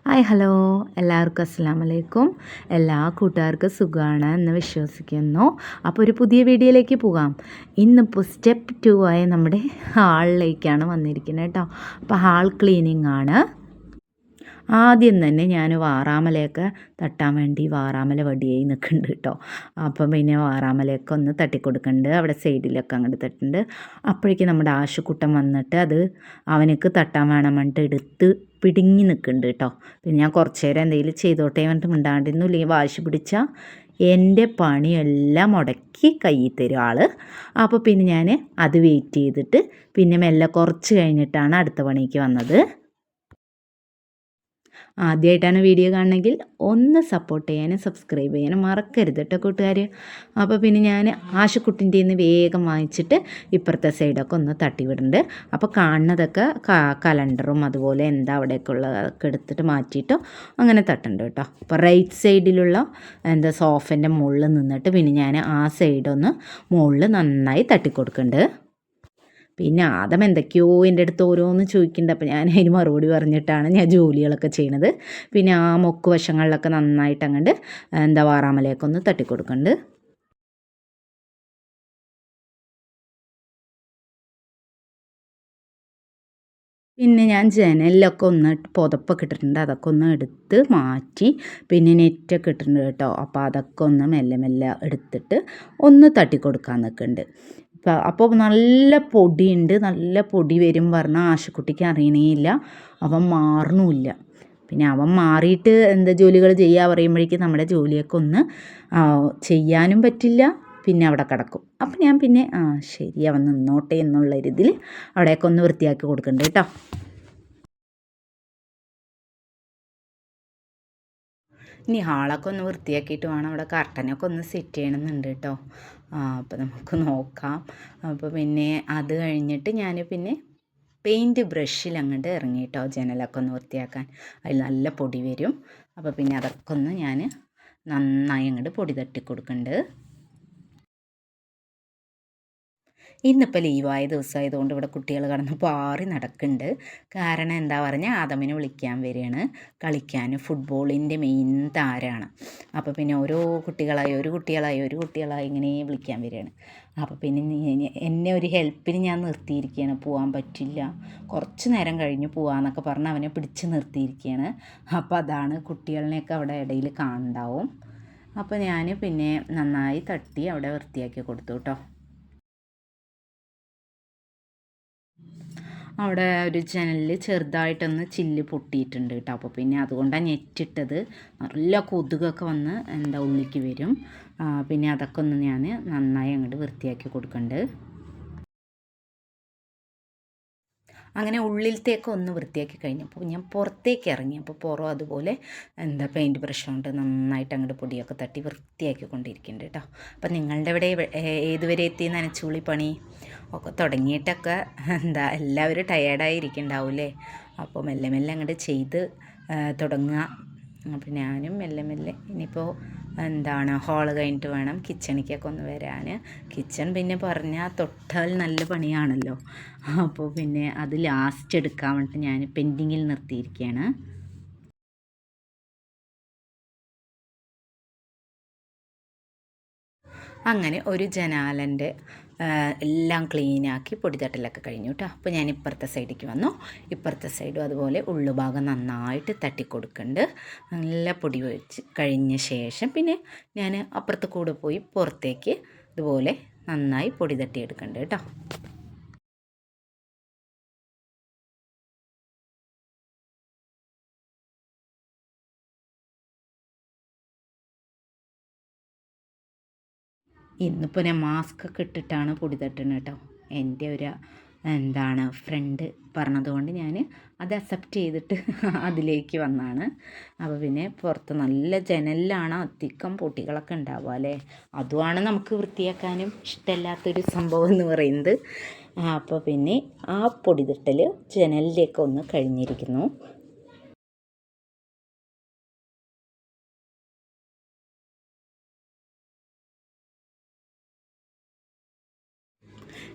Hi hello എല്ലാവർക്കും അസ്സലാമു അലൈക്കും. എല്ലാ കൂട്ടുകാർക്കും സുഖമാണ് എന്ന് വിശ്വസിക്കുന്നു. അപ്പോൾ ഒരു പുതിയ വീഡിയോയിലേക്ക് പോകാം. ഇന്നിപ്പോൾ സ്റ്റെപ്പ് 2 ആയ നമ്മുടെ ഹാളിലേക്കാണ് വന്നിരിക്കുന്നത് കേട്ടോ. അപ്പോൾ ഹാൾ ക്ലീനിങ് ആണ്. ആദ്യം തന്നെ ഞാൻ വാറാമലയൊക്കെ തട്ടാൻ വേണ്ടി വാറാമല വടിയായി നിൽക്കുന്നുണ്ട് കേട്ടോ. അപ്പം പിന്നെ വാറാമലയൊക്കെ ഒന്ന് തട്ടിക്കൊടുക്കുന്നുണ്ട്, അവിടെ സൈഡിലൊക്കെ അങ്ങോട്ട് തട്ടുന്നുണ്ട്. അപ്പോഴേക്കും നമ്മുടെ ആശുക്കുട്ടൻ വന്നിട്ട് അത് അവനക്ക് തട്ടാൻ വേണം പറഞ്ഞിട്ട് എടുത്ത് പിടുങ്ങി നിൽക്കുന്നുണ്ട് കേട്ടോ. പിന്നെ ഞാൻ കുറച്ച് നേരം എന്തെങ്കിലും ചെയ്തോട്ടെ പറഞ്ഞിട്ട് മിണ്ടാണ്ടിരുന്നു, ഇല്ലെങ്കിൽ വാശി പിടിച്ചാൽ എൻ്റെ പണിയെല്ലാം മുടക്കി കയ്യിൽ തരും ആൾ. അപ്പോൾ പിന്നെ ഞാൻ അത് വെയിറ്റ് ചെയ്തിട്ട് പിന്നെ മെല്ലെ കുറച്ച് കഴിഞ്ഞിട്ടാണ് അടുത്ത പണിക്ക് വന്നത്. ആദ്യമായിട്ടാണ് വീഡിയോ കാണണമെങ്കിൽ ഒന്ന് സപ്പോർട്ട് ചെയ്യാനും സബ്സ്ക്രൈബ് ചെയ്യാനും മറക്കരുത് കേട്ടോ കൂട്ടുകാർ. അപ്പോൾ പിന്നെ ഞാൻ ആശുക്കുട്ടിൻ്റെ നിന്ന് വേഗം വാങ്ങിച്ചിട്ട് ഇപ്പുറത്തെ സൈഡൊക്കെ ഒന്ന് തട്ടി വിടുന്നുണ്ട്. അപ്പോൾ കാണുന്നതൊക്കെ കലണ്ടറും അതുപോലെ എന്താ അവിടെയൊക്കെ ഉള്ളതൊക്കെ എടുത്തിട്ട് മാറ്റിയിട്ടോ അങ്ങനെ തട്ടുന്നുണ്ട് കേട്ടോ. അപ്പോൾ റൈറ്റ് സൈഡിലുള്ള സോഫേൻ്റെ മുകളിൽ നിന്നിട്ട് പിന്നെ ഞാൻ ആ സൈഡൊന്ന് മുകളിൽ നന്നായി തട്ടിക്കൊടുക്കുന്നുണ്ട്. പിന്നെ ആദം എന്തൊക്കെയോ എൻ്റെ അടുത്ത് ഓരോന്ന് ചോദിക്കുന്നുണ്ട്. അപ്പോൾ ഞാൻ അതിന് മറുപടി പറഞ്ഞിട്ടാണ് ഞാൻ ജോലികളൊക്കെ ചെയ്യണത്. പിന്നെ ആ മൊക്ക് വശങ്ങളിലൊക്കെ നന്നായിട്ട് അങ്ങോട്ട് വാറാമലയൊക്കെ ഒന്ന് തട്ടിക്കൊടുക്കുന്നുണ്ട്. പിന്നെ ഞാൻ ജനലിലൊക്കെ ഒന്ന് പുതപ്പൊക്കെ ഇട്ടിട്ടുണ്ട്, അതൊക്കെ ഒന്ന് എടുത്ത് മാറ്റി. പിന്നെ നെറ്റൊക്കെ ഇട്ടിട്ടുണ്ട് കേട്ടോ. അപ്പോൾ അതൊക്കെ ഒന്ന് മെല്ലെ മെല്ലെ എടുത്തിട്ട് ഒന്ന് തട്ടിക്കൊടുക്കാൻ നിൽക്കുന്നുണ്ട്. അപ്പോൾ നല്ല പൊടിയുണ്ട്, നല്ല പൊടി വരും പറഞ്ഞാൽ ആശുക്കുട്ടിക്ക് അറിയണേയില്ല, അവൻ മാറണമില്ല. പിന്നെ അവൻ മാറിയിട്ട് ജോലികൾ ചെയ്യുക പറയുമ്പോഴേക്കും നമ്മുടെ ജോലിയൊക്കെ ഒന്ന് ചെയ്യാനും പറ്റില്ല, പിന്നെ അവിടെ കിടക്കും. അപ്പം ഞാൻ പിന്നെ ശരി അവൻ നിന്നോട്ടെ എന്നുള്ള രീതിയിൽ അവിടെയൊക്കെ ഒന്ന് വൃത്തിയാക്കി കൊടുക്കണ്ട കേട്ടോ. ഇനി ഹാളൊക്കെ ഒന്ന് വൃത്തിയാക്കിയിട്ട് വേണം അവിടെ കർട്ടനൊക്കെ ഒന്ന് സെറ്റ് ചെയ്യണമെന്നുണ്ട് കേട്ടോ. അപ്പോൾ നമുക്ക് നോക്കാം. അപ്പോൾ പിന്നെ അത് കഴിഞ്ഞിട്ട് ഞാൻ പിന്നെ പെയിൻറ്റ് ബ്രഷിൽ അങ്ങോട്ട് ഇറങ്ങി കേട്ടോ ജനലൊക്കെ ഒന്ന് വൃത്തിയാക്കാൻ. അതിൽ നല്ല പൊടി വരും. അപ്പോൾ പിന്നെ അതൊക്കെ ഒന്ന് ഞാൻ നന്നായി അങ്ങോട്ട് പൊടി തട്ടി കൊടുക്കുന്നുണ്ട്. ഇന്നിപ്പോൾ ലീവായ ദിവസമായതുകൊണ്ട് ഇവിടെ കുട്ടികൾ കിടന്ന് പാറി നടക്കുന്നുണ്ട്. കാരണം എന്താ പറഞ്ഞാൽ ആദമിനെ വിളിക്കാൻ വരികയാണ് കളിക്കാൻ. ഫുട്ബോളിൻ്റെ മെയിൻ താരമാണ്. അപ്പോൾ പിന്നെ ഓരോ കുട്ടികളായി ഇങ്ങനെ വിളിക്കാൻ വരികയാണ്. അപ്പോൾ പിന്നെ എന്നെ ഒരു ഹെൽപ്പിന് ഞാൻ നിർത്തിയിരിക്കുകയാണ്. പോകാൻ പറ്റില്ല, കുറച്ച് നേരം കഴിഞ്ഞ് പോകാമെന്നൊക്കെ പറഞ്ഞ് അവനെ പിടിച്ച് നിർത്തിയിരിക്കുകയാണ്. അപ്പോൾ അതാണ് കുട്ടികളിനെയൊക്കെ അവിടെ ഇടയിൽ കാണുന്നുണ്ടാവും. അപ്പോൾ ഞാൻ പിന്നെ നന്നായി തട്ടി അവിടെ വൃത്തിയാക്കി കൊടുത്തു കേട്ടോ. അവിടെ ഒരു ജനലിൽ ചെറുതായിട്ടൊന്ന് ചില്ല് പൊട്ടിയിട്ടുണ്ട് കേട്ടോ. അപ്പോൾ പിന്നെ അതുകൊണ്ടാണ് നെറ്റിട്ടത്. നല്ല കൊതുകൊക്കെ വന്ന് ഉള്ളിലേക്ക് വരും. പിന്നെ അതൊക്കെ ഒന്ന് ഞാൻ നന്നായി അങ്ങോട്ട് വൃത്തിയാക്കി കൊടുക്കുന്നുണ്ട്. അങ്ങനെ ഉള്ളിലത്തേക്ക് ഒന്ന് വൃത്തിയാക്കി കഴിഞ്ഞപ്പോൾ ഞാൻ പുറത്തേക്ക് ഇറങ്ങി. അപ്പോൾ പുറം അതുപോലെ പെയിൻറ്റ് ബ്രഷ് കൊണ്ട് നന്നായിട്ട് അങ്ങോട്ട് പൊടിയൊക്കെ തട്ടി വൃത്തിയാക്കി കൊണ്ടിരിക്കുന്നുണ്ട് കേട്ടോ. അപ്പം നിങ്ങളുടെ ഇവിടെ ഏതുവരെ എത്തി നനച്ചുള്ളി പണി ഒക്കെ തുടങ്ങിയിട്ടൊക്കെ എല്ലാവരും ടയേർഡായിരിക്കുന്നുണ്ടാവില്ലേ. അപ്പോൾ മെല്ലെ മെല്ലെ അങ്ങോട്ട് ചെയ്ത് തുടങ്ങുക. അപ്പോൾ ഞാനും മെല്ലെ മെല്ലെ ഇനിയിപ്പോൾ ഹോള് കഴിഞ്ഞിട്ട് വേണം കിച്ചണിക്കൊക്കെ ഒന്ന് വരാൻ. കിച്ചൺ പിന്നെ പറഞ്ഞാൽ തൊട്ടാൽ നല്ല പണിയാണല്ലോ. അപ്പോൾ പിന്നെ അത് ലാസ്റ്റ് എടുക്കാൻ വേണ്ടിയിട്ട് ഞാൻ പെൻഡിങ്ങിൽ നിർത്തിയിരിക്കുകയാണ്. അങ്ങനെ ഒരു ജനാലൻ്റെ എല്ലാം ക്ലീനാക്കി പൊടിത്തട്ടലൊക്കെ കഴിഞ്ഞു കേട്ടോ. അപ്പോൾ ഞാൻ ഇപ്പുറത്തെ സൈഡിലേക്ക് വന്നു. ഇപ്പുറത്തെ സൈഡും അതുപോലെ ഉള്ളുഭാഗം നന്നായിട്ട് തട്ടിക്കൊടുക്കുന്നുണ്ട്. നല്ല പൊടി വെച്ച് കഴിഞ്ഞ ശേഷം പിന്നെ ഞാൻ അപ്പുറത്ത് കൂടെ പോയി പുറത്തേക്ക് ഇതുപോലെ നന്നായി പൊടി തട്ടിയെടുക്കുന്നുണ്ട് കേട്ടോ. ഇന്നിപ്പോൾ ഞാൻ മാസ്കൊക്കെ ഇട്ടിട്ടാണ് പൊടി തട്ടുന്നത് കേട്ടോ. എൻ്റെ ഒരു ഫ്രണ്ട് പറഞ്ഞതുകൊണ്ട് ഞാൻ അത് അക്സെപ്റ്റ് ചെയ്തിട്ട് അതിലേക്ക് വന്നാണ്. അപ്പോൾ പിന്നെ പുറത്ത് നല്ല ജനലിലാണ് അധികം പൊടികളൊക്കെ ഉണ്ടാവുക അല്ലേ. അതുമാണ് നമുക്ക് വൃത്തിയാക്കാനും ഇഷ്ടമില്ലാത്തൊരു സംഭവം എന്ന് പറയുന്നത്. അപ്പോൾ പിന്നെ ആ പൊടി തട്ടൽ ജനലിലേക്ക് ഒന്ന് കഴിഞ്ഞിരിക്കുന്നു.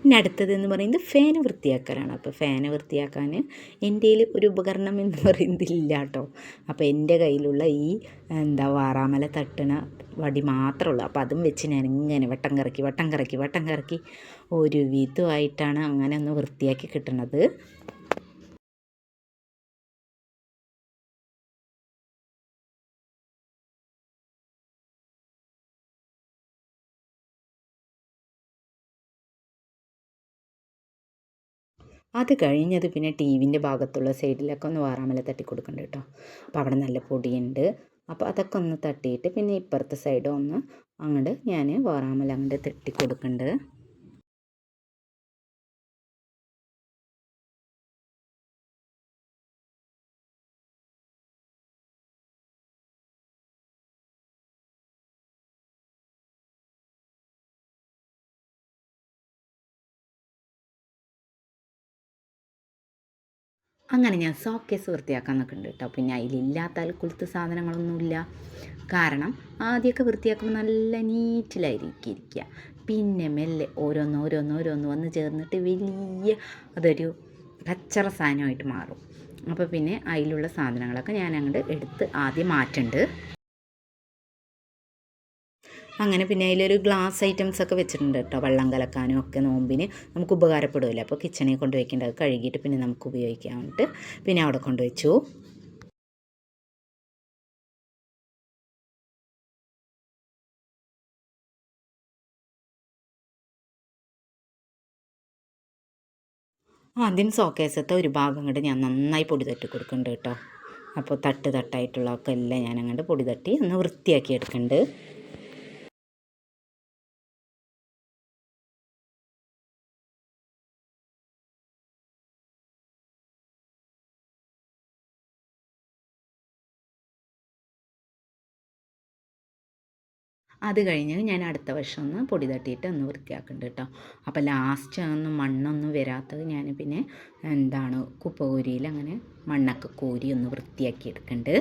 ഇനി അടുത്തതെന്ന് പറയുന്നത് ഫാന് വൃത്തിയാക്കലാണ്. അപ്പോൾ ഫാന് വൃത്തിയാക്കാൻ എൻ്റെ കയ്യിൽ ഒരു ഉപകരണം എന്ന് പറയുന്നത് ഇല്ല കേട്ടോ. അപ്പോൾ എൻ്റെ കയ്യിലുള്ള ഈ വാറാമല തട്ടണ വടി മാത്രമേ ഉള്ളൂ. അപ്പോൾ അതും വെച്ച് ഞാൻ ഇങ്ങനെ വട്ടം കറക്കി ഒരു വിധമായിട്ടാണ് അങ്ങനെ ഒന്ന് വൃത്തിയാക്കി കിട്ടണത്. അത് കഴിഞ്ഞത് പിന്നെ ടി വിൻ്റെ ഭാഗത്തുള്ള സൈഡിലൊക്കെ ഒന്ന് വാറാമല തട്ടി കൊടുക്കണ്ട കേട്ടോ. അപ്പോൾ അവിടെ നല്ല പൊടിയുണ്ട്. അപ്പോൾ അതൊക്കെ ഒന്ന് തട്ടിയിട്ട് പിന്നെ ഇപ്പുറത്തെ സൈഡും ഒന്ന് അങ്ങോട്ട് ഞാൻ വാറാമല അങ്ങോട്ട് തട്ടി കൊടുക്കുന്നുണ്ട്. അങ്ങനെ ഞാൻ സോക്കേസ് വൃത്തിയാക്കാൻ നിൽക്കുന്നുണ്ട് കേട്ടോ. പിന്നെ അതിലില്ലാത്ത അൽക്കുലത്ത് സാധനങ്ങളൊന്നുമില്ല. കാരണം ആദ്യമൊക്കെ വൃത്തിയാക്കുമ്പോൾ നല്ല നീറ്റിലായിരിക്കും ഇരിക്കുക. പിന്നെ മെല്ലെ ഓരോന്ന് വന്ന് ചേർന്നിട്ട് വലിയ അതൊരു കച്ചറ സാധനമായിട്ട് മാറും. അപ്പോൾ പിന്നെ അതിലുള്ള സാധനങ്ങളൊക്കെ ഞാൻ അങ്ങോട്ട് എടുത്ത് ആദ്യം മാറ്റുന്നുണ്ട്. അങ്ങനെ പിന്നെ അതിലൊരു ഗ്ലാസ് ഐറ്റംസ് ഒക്കെ വെച്ചിട്ടുണ്ട് കേട്ടോ. വെള്ളം കലക്കാനും ഒക്കെ നോമ്പിന് നമുക്ക് ഉപകാരപ്പെടുമല്ലോ. അപ്പോൾ കിച്ചണിൽ കൊണ്ട് വയ്ക്കേണ്ടത് കഴുകിയിട്ട് പിന്നെ നമുക്ക് ഉപയോഗിക്കാൻ വേണ്ടിയിട്ട് പിന്നെ അവിടെ കൊണ്ടുവച്ചു. ആദ്യം സോക്കേസത്തെ ഒരു ഭാഗം കൊണ്ട് ഞാൻ നന്നായി പൊടി തട്ടി കൊടുക്കുന്നുണ്ട് കേട്ടോ. അപ്പോൾ തട്ടായിട്ടുള്ളതൊക്കെ എല്ലാം ഞാൻ അങ്ങോട്ട് പൊടി തട്ടി ഒന്ന് വൃത്തിയാക്കി എടുക്കുന്നുണ്ട്. അത് കഴിഞ്ഞ് ഞാൻ അടുത്ത വശം ഒന്ന് പൊടി തട്ടിയിട്ട് ഒന്ന് വൃത്തിയാക്കുന്നുണ്ട് കേട്ടോ. അപ്പോൾ ലാസ്റ്റ് ഒന്നും മണ്ണൊന്നും വരാത്തത് ഞാൻ പിന്നെ കുപ്പകൂരിയിൽ അങ്ങനെ മണ്ണൊക്കെ കോരി ഒന്ന് വൃത്തിയാക്കി എടുക്കുന്നുണ്ട്.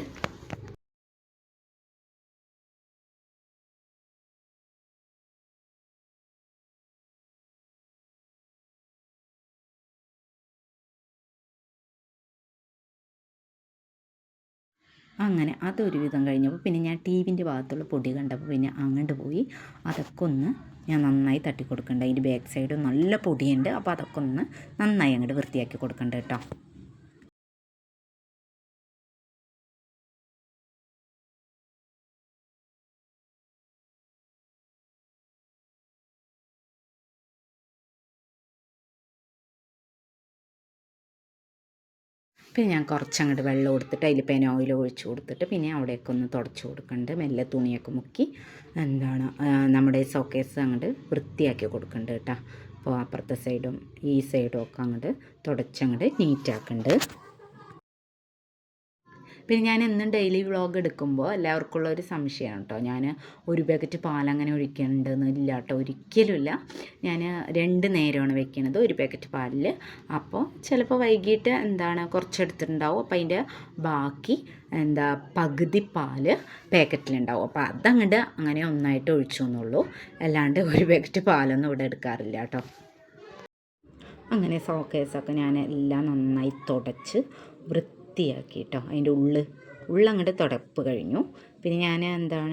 അങ്ങനെ അതൊരു വിധം കഴിഞ്ഞപ്പോൾ പിന്നെ ഞാൻ ടി വിൻ്റെ ഭാഗത്തുള്ള പൊടി കണ്ടപ്പോൾ പിന്നെ അങ്ങോട്ട് പോയി അതൊക്കെ ഒന്ന് ഞാൻ നന്നായി തട്ടി കൊടുക്കണ്ട. അതിൻ്റെ ബാക്ക് സൈഡ് നല്ല പൊടിയുണ്ട്. അപ്പോൾ അതൊക്കെ ഒന്ന് നന്നായി അങ്ങോട്ട് വൃത്തിയാക്കി കൊടുക്കണ്ട കേട്ടോ. പിന്നെ ഞാൻ കുറച്ചങ്ങോട്ട് വെള്ളം കൊടുത്തിട്ട് അതിൽ പെനോയിൽ ഒഴിച്ച് കൊടുത്തിട്ട് പിന്നെ അവിടെയൊക്കെ ഒന്ന് തുടച്ച് കൊടുക്കുന്നുണ്ട്. മെല്ലെ തുണിയൊക്കെ മുക്കി നമ്മുടെ സോക്കേസ് അങ്ങോട്ട് വൃത്തിയാക്കി കൊടുക്കുന്നുണ്ട് കേട്ടോ. അപ്പോൾ അപ്പുറത്തെ സൈഡും ഈ സൈഡും ഒക്കെ അങ്ങോട്ട് തുടച്ചങ്ങോട്ട് നീറ്റാക്കുന്നുണ്ട്. പിന്നെ ഞാൻ എന്നും ഡെയിലി വ്ളോഗ് എടുക്കുമ്പോൾ എല്ലാവർക്കുള്ള ഒരു സംശയമാണ് കേട്ടോ. ഞാൻ ഒരു പാക്കറ്റ് പാലങ്ങനെ ഒഴിക്കുന്നുണ്ടെന്ന് ഇല്ല കേട്ടോ, ഒരിക്കലുമില്ല. ഞാൻ 2 നേരമാണ് വെക്കുന്നത് ഒരു പാക്കറ്റ് പാലിൽ. അപ്പോൾ ചിലപ്പോൾ വൈകിട്ട് കുറച്ചെടുത്തിട്ടുണ്ടാവും. അപ്പോൾ അതിൻ്റെ ബാക്കി പകുതി പാല് പാക്കറ്റിലുണ്ടാവും. അപ്പോൾ അതങ്ങോട്ട് അങ്ങനെ ഒന്നായിട്ട് ഒഴിച്ചു എന്നുള്ളൂ. അല്ലാണ്ട് ഒരു പാക്കറ്റ് പാലൊന്നും ഇവിടെ എടുക്കാറില്ല കേട്ടോ. അങ്ങനെ സോക്കേസൊക്കെ ഞാൻ എല്ലാം നന്നായി തുടച്ച് വൃത്തിയാക്കി കേട്ടോ. അതിൻ്റെ ഉള്ളങ്ങോട്ട് തുടപ്പ് കഴിഞ്ഞു. പിന്നെ ഞാൻ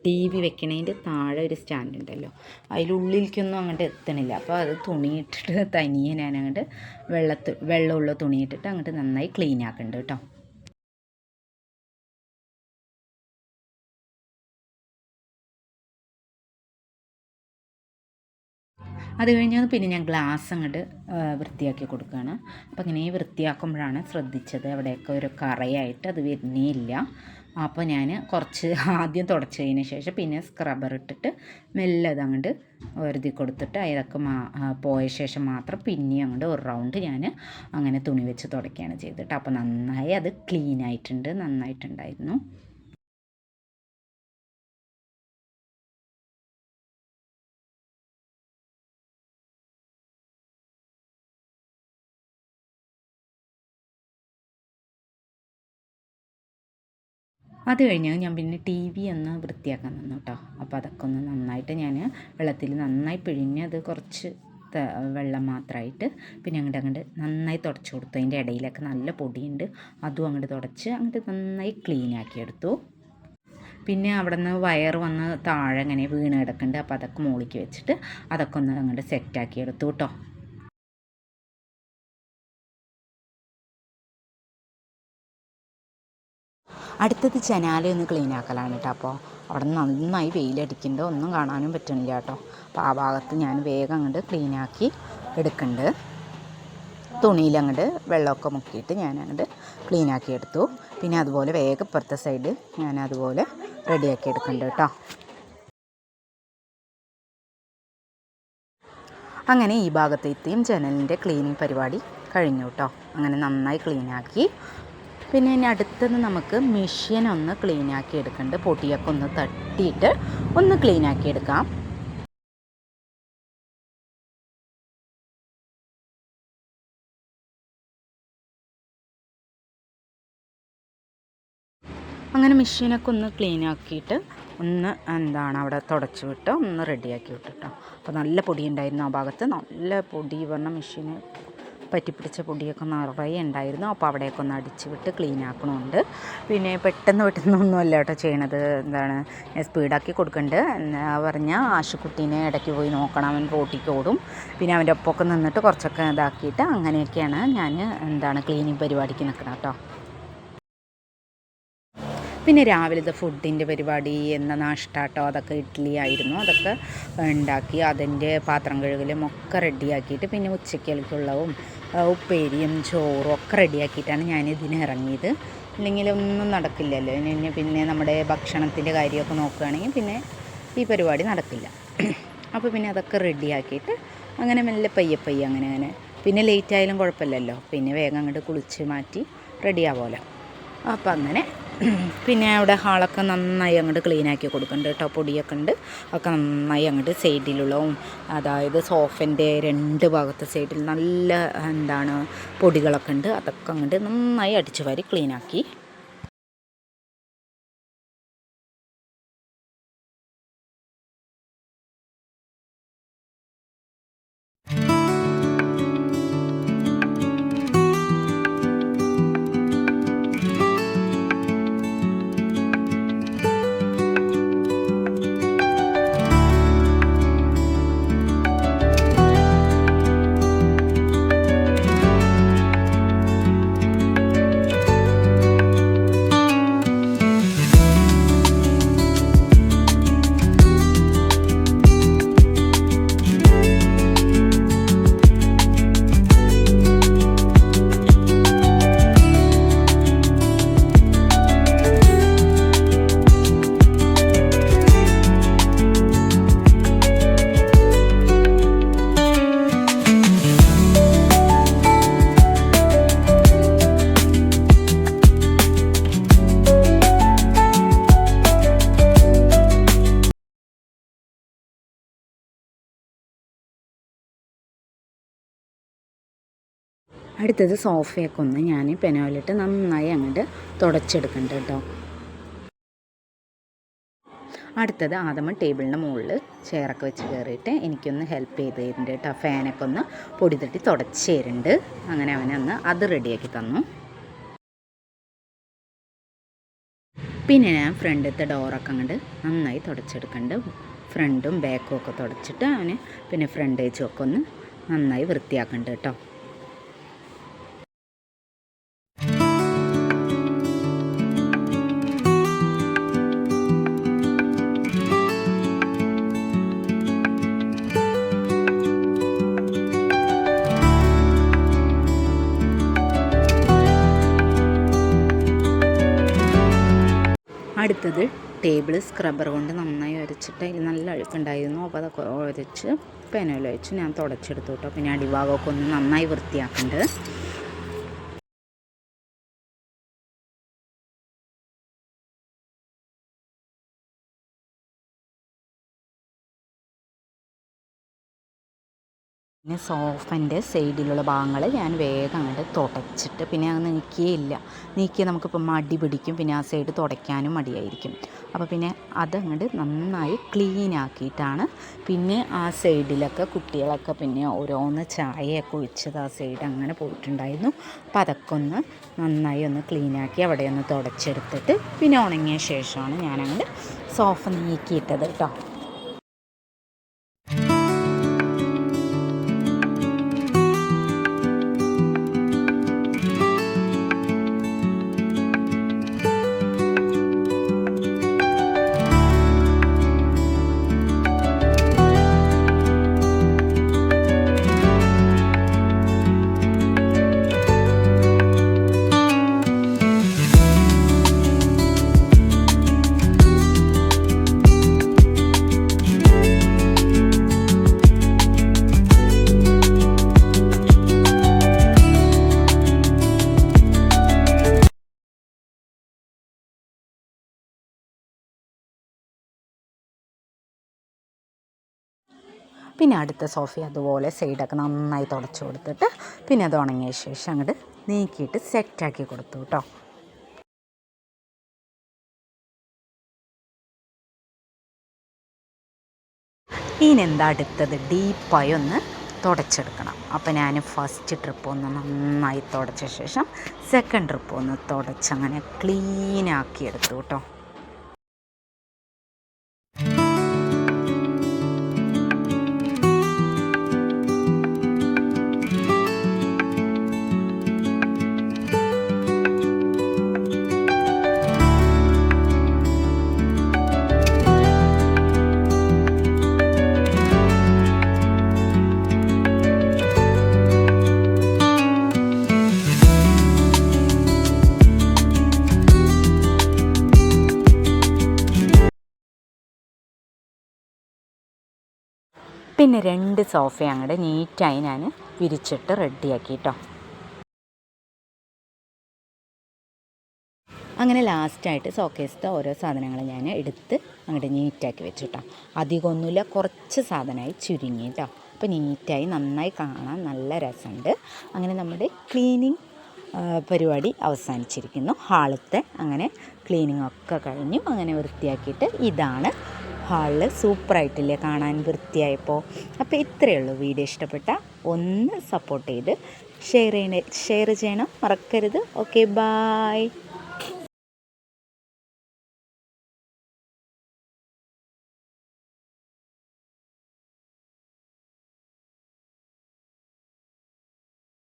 ടി വി വെക്കണതിൻ്റെ താഴെ ഒരു സ്റ്റാൻഡ് ഉണ്ടല്ലോ, അതിലുള്ളിലേക്കൊന്നും അങ്ങോട്ട് എത്തണില്ല. അപ്പോൾ അത് തുണിയിട്ടിട്ട് തനിയെ ഞാൻ അങ്ങോട്ട് വെള്ളമുള്ള തുണിയിട്ടിട്ട് അങ്ങോട്ട് നന്നായി ക്ലീൻ ആക്കുന്നുണ്ട് കേട്ടോ. അത് കഴിഞ്ഞാൽ പിന്നെ ഞാൻ ഗ്ലാസ് അങ്ങോട്ട് വൃത്തിയാക്കി കൊടുക്കുകയാണ്. അപ്പോൾ ഇങ്ങനെ വൃത്തിയാക്കുമ്പോഴാണ് ശ്രദ്ധിച്ചത് അവിടെയൊക്കെ ഒരു കറയായിട്ട് അത് വരുന്നേ ഇല്ല. അപ്പോൾ ഞാൻ കുറച്ച് ആദ്യം തുടച്ചതിന് ശേഷം പിന്നെ സ്ക്രബ്ബർ ഇട്ടിട്ട് മെല്ലെ അത് അങ്ങോട്ട് ഒരുതി കൊടുത്തിട്ട് അതൊക്കെ പോയ ശേഷം മാത്രം പിന്നെയും അങ്ങോട്ട് ഒരു റൗണ്ട് ഞാൻ അങ്ങനെ തുണി വെച്ച് തുടയ്ക്കുകയാണ് ചെയ്തിട്ട്. അപ്പോൾ നന്നായി അത് ക്ലീൻ ആയിട്ടുണ്ട്, നന്നായിട്ടുണ്ടായിരുന്നു. അത് കഴിഞ്ഞ് ഞാൻ പിന്നെ ടി വി ഒന്ന് വൃത്തിയാക്കാൻ നിന്നു കേട്ടോ. അപ്പോൾ അതൊക്കെ ഒന്ന് നന്നായിട്ട് ഞാൻ വെള്ളത്തിൽ നന്നായി പിഴിഞ്ഞ് അത് കുറച്ച് വെള്ളം മാത്രമായിട്ട്. പിന്നെ അങ്ങോട്ട് നന്നായി തുടച്ച് കൊടുത്തു. അതിൻ്റെ ഇടയിലൊക്കെ നല്ല പൊടിയുണ്ട്, അതും അങ്ങോട്ട് തുടച്ച് അങ്ങോട്ട് നന്നായി ക്ലീനാക്കി എടുത്തു. പിന്നെ അവിടെ നിന്ന് വയർ വന്ന് താഴെ ഇങ്ങനെ വീണ് കിടക്കുന്നുണ്ട്. അപ്പോൾ അതൊക്കെ മുകളിലേക്ക് വെച്ചിട്ട് അതൊക്കെ ഒന്ന് അങ്ങോട്ട് സെറ്റാക്കി എടുത്തു കേട്ടോ. അടുത്തത് ജനാലയൊന്ന് ക്ലീൻ ആക്കലാണ് കേട്ടോ. അപ്പോൾ അവിടെ നന്നായി വെയിലടിക്കുന്നുണ്ട്, ഒന്നും കാണാനും പറ്റണില്ല കേട്ടോ. അപ്പോൾ ആ ഭാഗത്ത് ഞാൻ വേഗം അങ്ങോട്ട് ക്ലീനാക്കി എടുക്കുന്നുണ്ട്. തുണിയിൽ അങ്ങോട്ട് വെള്ളമൊക്കെ മുക്കിയിട്ട് ഞാൻ അങ്ങോട്ട് ക്ലീനാക്കി എടുത്തു. പിന്നെ അതുപോലെ വേഗം ഇപ്പുറത്തെ സൈഡ് ഞാൻ അതുപോലെ റെഡിയാക്കി എടുക്കുന്നുണ്ട് കേട്ടോ. അങ്ങനെ ഈ ഭാഗത്തെത്തിയും ജനലിൻ്റെ ക്ലീനിങ് പരിപാടി കഴിഞ്ഞു കേട്ടോ. അങ്ങനെ നന്നായി ക്ലീനാക്കി. പിന്നെ ഇനി അടുത്തത് നമുക്ക് മെഷീൻ ഒന്ന് ക്ലീനാക്കി എടുക്കുന്നുണ്ട്. പൊടിയൊക്കെ ഒന്ന് തട്ടിയിട്ട് ഒന്ന് ക്ലീനാക്കി എടുക്കാം. അങ്ങനെ മെഷീനൊക്കെ ഒന്ന് ക്ലീനാക്കിയിട്ട് ഒന്ന് അവിടെ തുടച്ച് വിട്ട് ഒന്ന് റെഡിയാക്കി വിട്ടിട്ടോ. അപ്പോൾ നല്ല പൊടി ഉണ്ടായിരുന്നു ആ ഭാഗത്ത്, നല്ല പൊടി പറഞ്ഞ മെഷീന് പറ്റിപ്പിടിച്ച പൊടിയൊക്കെ നിറയെ ഉണ്ടായിരുന്നു. അപ്പോൾ അവിടെയൊക്കെ ഒന്ന് അടിച്ച് വിട്ട് ക്ലീൻ ആക്കണമുണ്ട്. പിന്നെ പെട്ടെന്നൊന്നുമല്ല കേട്ടോ ചെയ്യണത്, സ്പീഡാക്കി കൊടുക്കുന്നുണ്ട്. എന്താ പറഞ്ഞാൽ ആശുക്കുട്ടീനെ ഇടയ്ക്ക് പോയി നോക്കണം, അവൻ റോട്ടിക്ക് ഓടും. പിന്നെ അവൻ്റെ ഒപ്പമൊക്കെ നിന്നിട്ട് കുറച്ചൊക്കെ ഇതാക്കിയിട്ട് അങ്ങനെയൊക്കെയാണ് ഞാൻ ക്ലീനിങ് പരിപാടിക്ക് നിൽക്കണം കേട്ടോ. പിന്നെ രാവിലത്തെ ഫുഡിൻ്റെ പരിപാടി എന്ന നാഷ്ടാട്ടോ, അതൊക്കെ ഇഡ്ഡലി ആയിരുന്നു. അതൊക്കെ ഉണ്ടാക്കി അതിൻ്റെ പാത്രം കഴുകലും ഒക്കെ റെഡിയാക്കിയിട്ട് പിന്നെ ഉച്ചക്കൽക്കുള്ളവും ഉപ്പേരിയും ചോറും ഒക്കെ റെഡിയാക്കിയിട്ടാണ് ഞാനിതിന് ഇറങ്ങിയത്. അല്ലെങ്കിൽ ഒന്നും നടക്കില്ലല്ലോ. പിന്നെ നമ്മുടെ ഭക്ഷണത്തിൻ്റെ കാര്യമൊക്കെ നോക്കുകയാണെങ്കിൽ പിന്നെ ഈ പരിപാടി നടക്കില്ല. അപ്പോൾ പിന്നെ അതൊക്കെ റെഡിയാക്കിയിട്ട് അങ്ങനെ മെല്ലെ പയ്യെ അങ്ങനെ പിന്നെ ലേറ്റ് ആയാലും കുഴപ്പമില്ലല്ലോ. പിന്നെ വേഗം അങ്ങോട്ട് കുളിച്ച് മാറ്റി റെഡിയാവുമല്ലോ. അപ്പോൾ അങ്ങനെ പിന്നെ അവിടെ ഹാളൊക്കെ നന്നായി അങ്ങോട്ട് ക്ലീനാക്കി കൊടുക്കുന്നുണ്ട് കേട്ടോ. പൊടിയൊക്കെ ഉണ്ട്, ഒക്കെ നന്നായി അങ്ങോട്ട് സൈഡിലുള്ളവും, അതായത് സോഫൻ്റെ 2 ഭാഗത്തെ സൈഡിൽ നല്ല പൊടികളൊക്കെ ഉണ്ട്. അതൊക്കെ അങ്ങോട്ട് നന്നായി അടിച്ചു വാരി ക്ലീനാക്കി. അടുത്തത് സോഫയൊക്കെ ഒന്ന് ഞാൻ പെനോയിലിട്ട് നന്നായി അങ്ങോട്ട് തുടച്ചെടുക്കുന്നുണ്ട് കേട്ടോ. അടുത്തത് ആദ്യം ടേബിളിൻ്റെ മുകളിൽ ചെയറൊക്കെ വെച്ച് കയറിയിട്ട് എനിക്കൊന്ന് ഹെൽപ്പ് ചെയ്ത് തരുന്നുണ്ട് കേട്ടോ. ഫാനൊക്കെ ഒന്ന് പൊടി തട്ടി തുടച്ച് തരുന്നുണ്ട്. അങ്ങനെ അവനൊന്ന് അത് റെഡിയാക്കി തന്നു. പിന്നെ ഞാൻ ഫ്രണ്ടിലത്തെ ഡോറൊക്കെ അങ്ങോട്ട് നന്നായി തുടച്ചെടുക്കുന്നുണ്ട്. ഫ്രണ്ടും ബാക്കും ഒക്കെ തുടച്ചിട്ട് അവന് പിന്നെ ഫ്രണ്ടേജും ഒക്കെ ഒന്ന് നന്നായി വൃത്തിയാക്കുന്നുണ്ട് കേട്ടോ. അടുത്തത് ടേബിൾ സ്ക്രബ്ബർ കൊണ്ട് നന്നായി ഉരച്ചിട്ട് അതിൽ നല്ല അഴുക്കുണ്ടായിരുന്നു. അപ്പോൾ അതൊക്കെ ഉരച്ച് പെനയിൽ വെച്ച് ഞാൻ തുടച്ചെടുത്തു കേട്ടോ. പിന്നെ അടിഭാഗമൊക്കെ ഒന്ന് നന്നായി വൃത്തിയാക്കുന്നുണ്ട്. പിന്നെ സോഫൻ്റെ സൈഡിലുള്ള ഭാഗങ്ങൾ ഞാൻ വേഗം അങ്ങോട്ട് തുടച്ചിട്ട് പിന്നെ അങ്ങ് നീക്കിയാൽ നമുക്കിപ്പോൾ മടി പിടിക്കും, പിന്നെ ആ സൈഡ് തുടയ്ക്കാനും മടിയായിരിക്കും. അപ്പോൾ പിന്നെ അതങ്ങോട്ട് നന്നായി ക്ലീൻ ആക്കിയിട്ടാണ് പിന്നെ ആ സൈഡിലൊക്കെ കുട്ടികളൊക്കെ പിന്നെ ഓരോന്ന് ചായയൊക്കെ ഒഴിച്ചത് ആ സൈഡ് അങ്ങനെ പോയിട്ടുണ്ടായിരുന്നു. അപ്പോൾ അതൊക്കെ ഒന്ന് നന്നായി ഒന്ന് ക്ലീനാക്കി അവിടെ ഒന്ന് തുടച്ചെടുത്തിട്ട് പിന്നെ ഉണങ്ങിയ ശേഷമാണ് ഞാനങ്ങോട്ട് സോഫ നീക്കിയിട്ടത് കേട്ടോ. പിന്നെ അടുത്ത സോഫ അതുപോലെ സൈഡൊക്കെ നന്നായി തുടച്ച് കൊടുത്തിട്ട് പിന്നെ അത് ഉണങ്ങിയ ശേഷം അങ്ങോട്ട് നീക്കിയിട്ട് സെറ്റാക്കി കൊടുത്തു കേട്ടോ. ഇനി എന്താ അടുത്തത്, ഡീപ്പായി ഒന്ന് തുടച്ചെടുക്കണം. അപ്പോൾ ഞാൻ ഫസ്റ്റ് ട്രിപ്പ് ഒന്ന് നന്നായി തുടച്ച ശേഷം സെക്കൻഡ് ട്രിപ്പ് ഒന്ന് തുടച്ചങ്ങനെ ക്ലീനാക്കി എടുത്തു കേട്ടോ. പിന്നെ 2 സോഫ അങ്ങോട്ട് നീറ്റായി ഞാൻ വിരിച്ചിട്ട് റെഡിയാക്കി കേട്ടോ. അങ്ങനെ ലാസ്റ്റായിട്ട് സോക്കേസിൻ്റെ ഓരോ സാധനങ്ങൾ ഞാൻ എടുത്ത് അങ്ങോട്ട് നീറ്റാക്കി വെച്ചു കേട്ടോ. അധികമൊന്നുമില്ല, കുറച്ച് സാധനമായി ചുരുങ്ങി കേട്ടോ. അപ്പോൾ നീറ്റായി നന്നായി കാണാൻ നല്ല രസമുണ്ട്. അങ്ങനെ നമ്മുടെ ക്ലീനിങ് പരിപാടി അവസാനിച്ചിരിക്കുന്നു. ഹാളത്തെ അങ്ങനെ ക്ലീനിങ് ഒക്കെ കഴിഞ്ഞു. അങ്ങനെ വൃത്തിയാക്കിയിട്ട് ഇതാണ് ഹാളിൽ. സൂപ്പറായിട്ടില്ലേ കാണാൻ വൃത്തിയായപ്പോൾ. അപ്പോൾ ഇത്രയേ ഉള്ളൂ. വീഡിയോ ഇഷ്ടപ്പെട്ടാൽ ഒന്ന് സപ്പോർട്ട് ചെയ്ത് ഷെയർ ചെയ്യണം മറക്കരുത്. Okay, bye.